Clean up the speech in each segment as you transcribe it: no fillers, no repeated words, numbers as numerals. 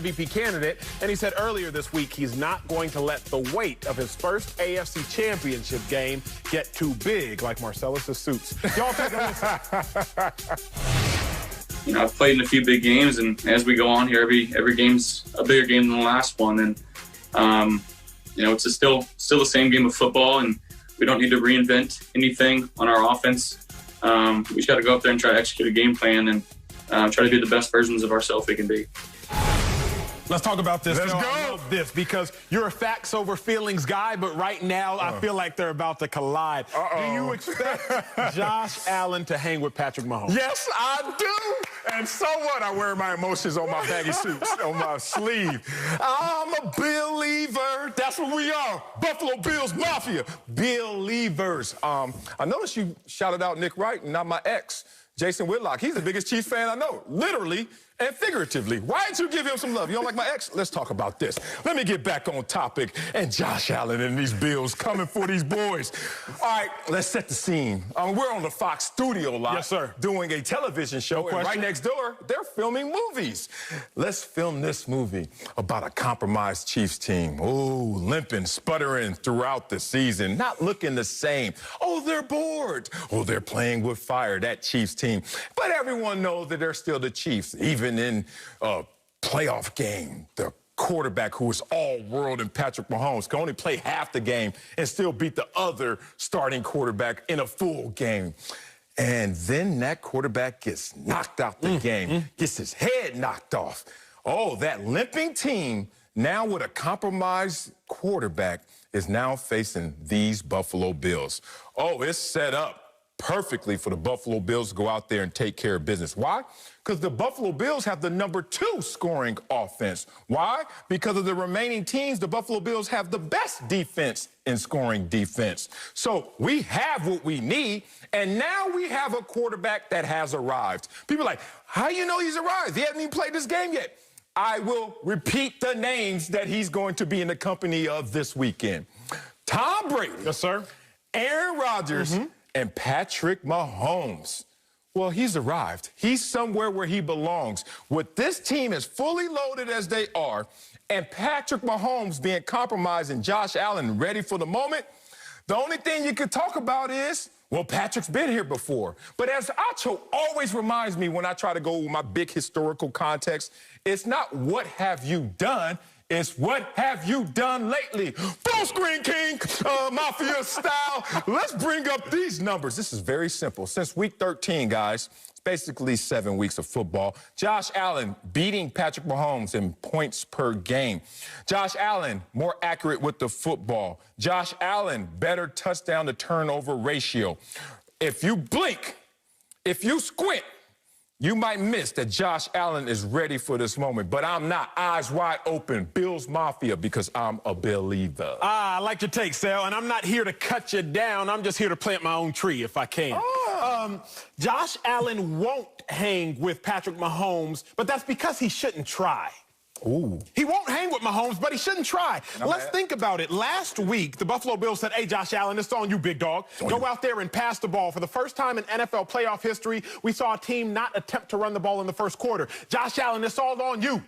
MVP candidate, and he said earlier this week he's not going to let the weight of his first AFC championship game get too big, like Marcellus' suits. Y'all take a listen. You know, I've played in a few big games, and as we go on here, every game's a bigger game than the last one. And you know, it's still the same game of football, and we don't need to reinvent anything on our offense. We just got to go up there and try to execute a game plan and try to be the best versions of ourselves we can be. Let's talk about this. Let's go. I love this because you're a facts over feelings guy, but right now I feel like they're about to collide. Do you expect Josh Allen to hang with Patrick Mahomes? Yes, I do. And so what? I wear my emotions on my baggy suits, on my sleeve. I'm a believer. That's what we are. Buffalo Bills Mafia. Believers. I noticed you shouted out Nick Wright and not my ex, Jason Whitlock. He's the biggest Chiefs fan I know, literally and figuratively. Why didn't you give him some love? You don't like my ex? Let's talk about this. Let me get back on topic. And Josh Allen and these Bills coming for these boys. All right, let's set the scene. We're on the Fox studio lot. Yes, sir. Doing a television show. And right next door, they're filming movies. Let's film this movie about a compromised Chiefs team. Oh, limping, sputtering throughout the season, not looking the same. Oh, they're bored. Oh, they're playing with fire, that Chiefs team. But everyone knows that they're still the Chiefs, even in a playoff game. The quarterback who is all-world and Patrick Mahomes can only play half the game and still beat the other starting quarterback in a full game. And then that quarterback gets knocked out the game, gets his head knocked off. Oh, that limping team, now with a compromised quarterback, is now facing these Buffalo Bills. Oh, it's set up perfectly for the Buffalo Bills to go out there and take care of business. Why? Because the Buffalo Bills have the #2 scoring offense. Why? Because of the remaining teams, the Buffalo Bills have the best defense in scoring defense. So we have what we need, and now we have a quarterback that has arrived. People are like, how do you know he's arrived? He hasn't even played this game yet. I will repeat the names that he's going to be in the company of this weekend. Tom Brady. Yes, sir. Aaron Rodgers. And Patrick Mahomes. Well, he's arrived. He's somewhere where he belongs. With this team as fully loaded as they are, and Patrick Mahomes being compromised and Josh Allen ready for the moment, the only thing you could talk about is, well, Patrick's been here before. But as Acho always reminds me when I try to go with my big historical context, it's not what have you done, it's what have you done lately? Full screen king, Mafia style. Let's bring up these numbers. This is very simple. Since week 13, guys, it's basically 7 weeks of football. Josh Allen beating Patrick Mahomes in points per game. Josh Allen more accurate with the football. Josh Allen better touchdown to turnover ratio. If you blink, if you squint, you might miss that Josh Allen is ready for this moment, but I'm not. Eyes wide open. Bills Mafia, because I'm a believer. I like your take, Sal, and I'm not here to cut you down. I'm just here to plant my own tree, if I can. Josh Allen won't hang with Patrick Mahomes, but that's because he shouldn't try. Ooh. He won't hang with Mahomes, but he shouldn't try. Let's think about it. Last week, the Buffalo Bills said, hey, Josh Allen, it's on you, big dog. Go out there and pass the ball. For the first time in NFL playoff history, we saw a team not attempt to run the ball in the first quarter. Josh Allen, it's all on you.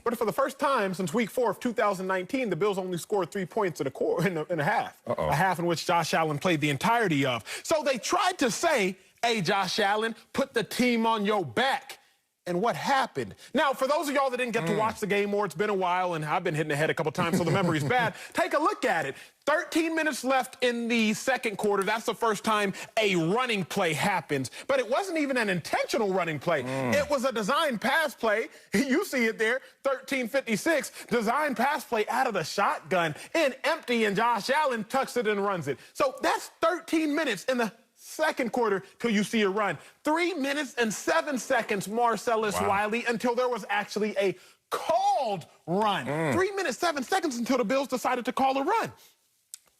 But for the first time since week 4 of 2019, the Bills only scored 3 points in a half. A half in which Josh Allen played the entirety of. So they tried to say, hey, Josh Allen, put the team on your back. And what happened? Now, for those of y'all that didn't get to watch the game more, it's been a while, and I've been hitting the head a couple times, so the memory's bad. Take a look at it. 13 minutes left in the second quarter. That's the first time a running play happened. But it wasn't even an intentional running play. It was a design pass play. You see it there, 13:56. Design pass play out of the shotgun, in empty, and Josh Allen tucks it and runs it. So that's 13 minutes in the second quarter till you see a run. 3 minutes and 7 seconds, Marcellus Wiley, until there was actually a called run. 3 minutes, 7 seconds until the Bills decided to call a run.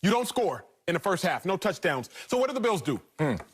You don't score in the first half, no touchdowns. So what do the Bills do?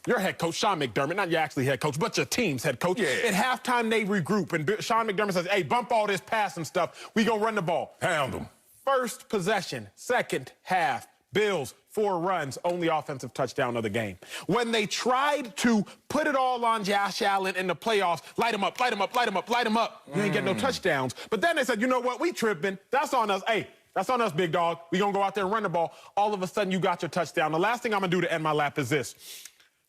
Your head coach, Sean McDermott, not your actually head coach, but your team's head coach. At halftime, they regroup, and Sean McDermott says, hey, bump all this passing stuff. We gonna run the ball. Pound them. First possession, second half, Bills, 4 runs, only offensive touchdown of the game. When they tried to put it all on Josh Allen in the playoffs, light him up, light him up, light him up, light him up, you ain't get no touchdowns. But then they said, you know what, we tripping. That's on us. Hey, that's on us, big dog. We gonna go out there and run the ball. All of a sudden, you got your touchdown. The last thing I'm gonna do to end my lap is this.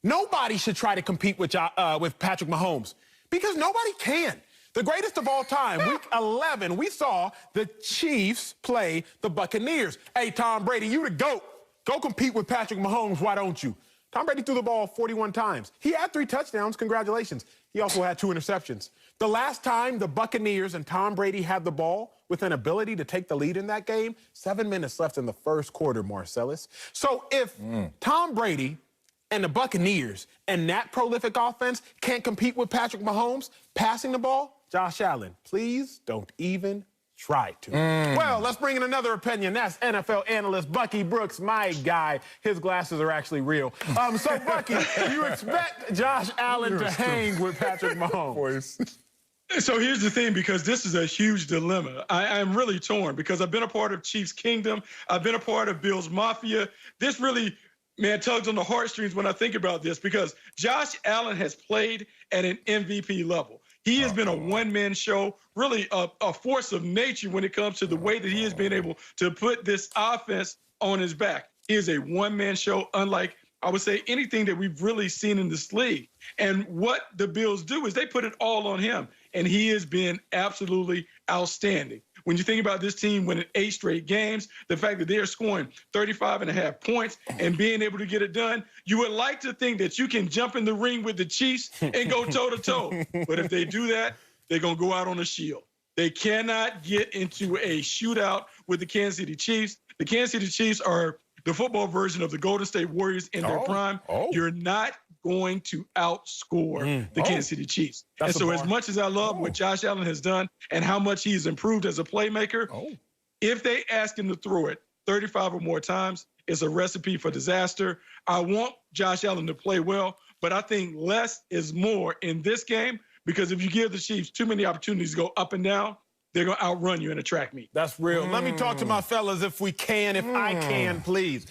Nobody should try to compete with Patrick Mahomes because nobody can. The greatest of all time, week 11, we saw the Chiefs play the Buccaneers. Hey, Tom Brady, you the GOAT. Go compete with Patrick Mahomes, why don't you? Tom Brady threw the ball 41 times. He had 3 touchdowns, congratulations. He also had 2 interceptions. The last time the Buccaneers and Tom Brady had the ball with an ability to take the lead in that game, 7 minutes left in the first quarter, Marcellus. So if Tom Brady and the Buccaneers and that prolific offense can't compete with Patrick Mahomes passing the ball, Josh Allen, please don't even try to. Well, let's bring in another opinion. That's NFL analyst Bucky Brooks, my guy. His glasses are actually real. So, Bucky, you expect Josh Allen to hang with Patrick Mahomes? So here's the thing, because this is a huge dilemma. I'm really torn because I've been a part of Chiefs Kingdom. I've been a part of Bills Mafia. This really, man, tugs on the heartstrings when I think about this because Josh Allen has played at an MVP level. He has been a one-man show, really a force of nature when it comes to the way that he has been able to put this offense on his back. He is a one-man show, unlike, I would say, anything that we've really seen in this league. And what the Bills do is they put it all on him, and he has been absolutely outstanding. When you think about this team winning 8 straight games, the fact that they are scoring 35.5 points and being able to get it done, you would like to think that you can jump in the ring with the Chiefs and go toe-to-toe. But if they do that, they're going to go out on a shield. They cannot get into a shootout with the Kansas City Chiefs. The Kansas City Chiefs are the football version of the Golden State Warriors in their prime. You're not going to outscore the Kansas City Chiefs. And so as much as I love what Josh Allen has done and how much he's improved as a playmaker, if they ask him to throw it 35 or more times, it's a recipe for disaster. I want Josh Allen to play well, but I think less is more in this game because if you give the Chiefs too many opportunities to go up and down, they're going to outrun you in a track meet. That's real. Let me talk to my fellas if we can, if I can, please.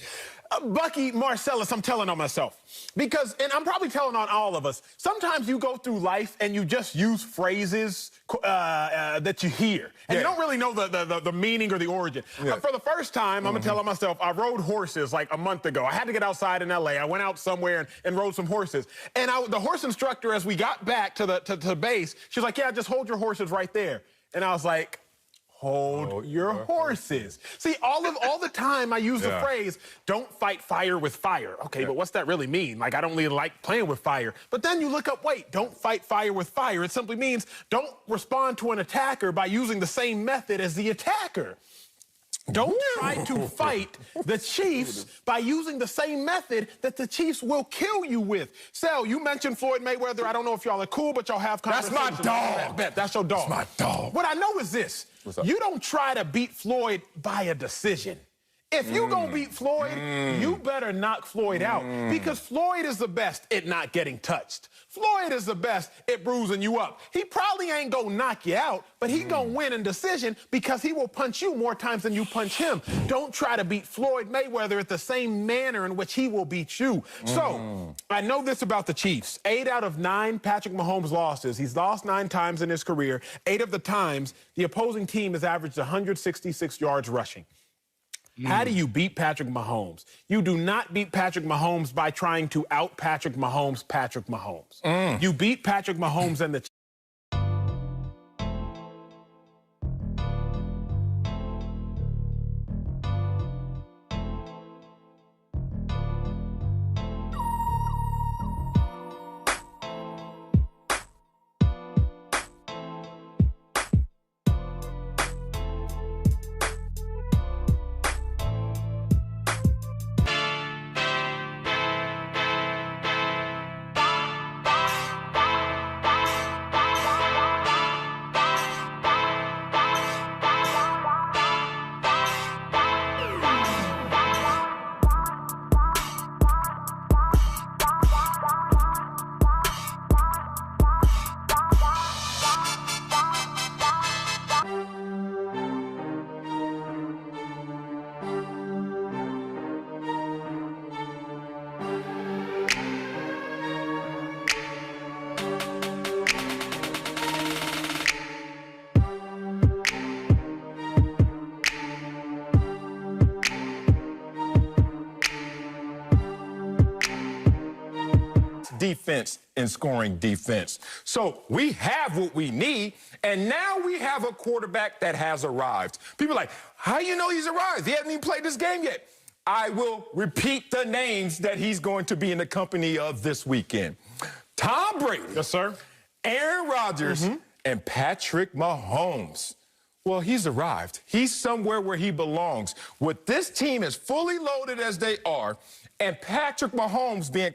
Bucky, Marcellus, I'm telling on myself. Because, and I'm probably telling on all of us, sometimes you go through life and you just use phrases that you hear. And you don't really know the meaning or the origin. For the first time, I'm going to tell on myself, I rode horses like a month ago. I had to get outside in L.A. I went out somewhere and rode some horses. And the horse instructor, as we got back to the base, she was like, yeah, just hold your horses right there. And I was like, hold your horses. See, all the time I use the phrase, don't fight fire with fire. Okay, but what's that really mean? Like, I don't really like playing with fire. But then you look up, wait, don't fight fire with fire. It simply means don't respond to an attacker by using the same method as the attacker. Don't try to fight the Chiefs by using the same method that the Chiefs will kill you with. Sal, you mentioned Floyd Mayweather. I don't know if y'all are cool, but y'all have conversations. That's my dog. That's your dog. That's my dog. What I know is this. You don't try to beat Floyd by a decision. If you gonna beat Floyd, you better knock Floyd out because Floyd is the best at not getting touched. Floyd is the best at bruising you up. He probably ain't gonna knock you out, but he gonna win in decision because he will punch you more times than you punch him. Don't try to beat Floyd Mayweather at the same manner in which he will beat you. So, I know this about the Chiefs. 8 out of 9 Patrick Mahomes losses. He's lost 9 times in his career. 8 of the times, the opposing team has averaged 166 yards rushing. How do you beat Patrick Mahomes? You do not beat Patrick Mahomes by trying to out Patrick Mahomes. You beat Patrick Mahomes and the defense in scoring defense. So we have what we need, and now we have a quarterback that has arrived. People are like, how do you know he's arrived? He hasn't even played this game yet. I will repeat the names that he's going to be in the company of this weekend. Tom Brady. Yes, sir. Aaron Rodgers and Patrick Mahomes. Well, he's arrived. He's somewhere where he belongs. With this team as fully loaded as they are, and Patrick Mahomes being